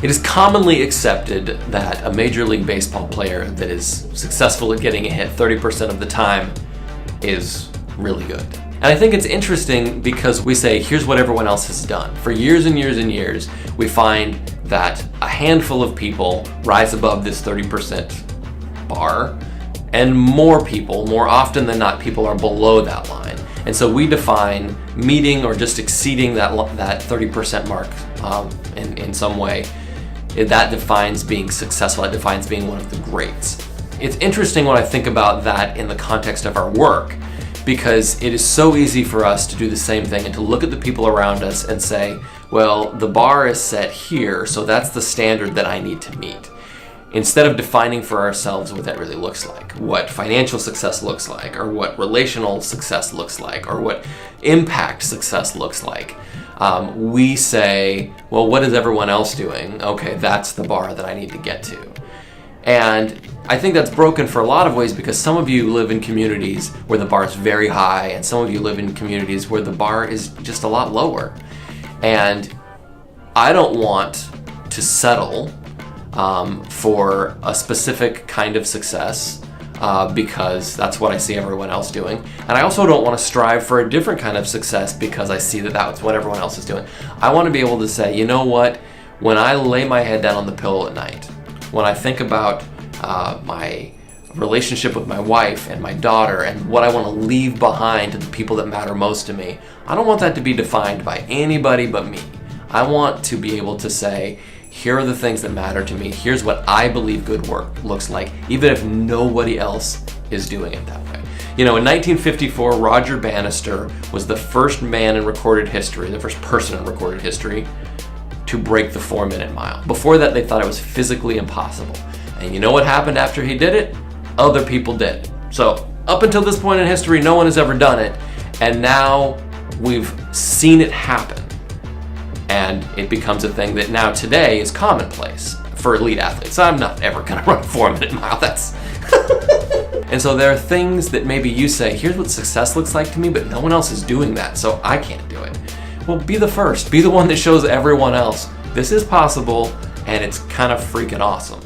It is commonly accepted that a Major League Baseball player that is successful at getting a hit 30% of the time is really good. And I think it's interesting because we say, here's what everyone else has done. For years and years and years, we find that a handful of people rise above this 30% bar, and more people, more often than not, people are below that line. And so we define meeting or just exceeding that 30% mark in some way. That defines being successful. That defines being one of the greats. It's interesting when I think about that in the context of our work, because it is so easy for us to do the same thing and to look at the people around us and say, well, the bar is set here, so that's the standard that I need to meet. Instead of defining for ourselves what that really looks like, what financial success looks like, or what relational success looks like, or what impact success looks like, we say, well, what is everyone else doing? Okay, that's the bar that I need to get to. And I think that's broken for a lot of ways, because some of you live in communities where the bar is very high, and some of you live in communities where the bar is just a lot lower. And I don't want to settle for a specific kind of success because that's what I see everyone else doing. And I also don't want to strive for a different kind of success because I see that that's what everyone else is doing. I want to be able to say, you know what, when I lay my head down on the pillow at night, when I think about my relationship with my wife and my daughter and what I want to leave behind to the people that matter most to me, I don't want that to be defined by anybody but me. I want to be able to say, here are the things that matter to me. Here's what I believe good work looks like, even if nobody else is doing it that way. You know, in 1954, Roger Bannister was the first man in recorded history, the first person in recorded history to break the 4-minute mile. Before that, they thought it was physically impossible. And you know what happened after he did it? Other people did. So up until this point in history, no one has ever done it. And now we've seen it happen. And it becomes a thing that now today is commonplace for elite athletes. I'm not ever gonna run a 4-minute mile, that's... And so there are things that maybe you say, here's what success looks like to me, but no one else is doing that, so I can't do it. Well, be the first. Be the one that shows everyone else this is possible, and it's kind of freaking awesome.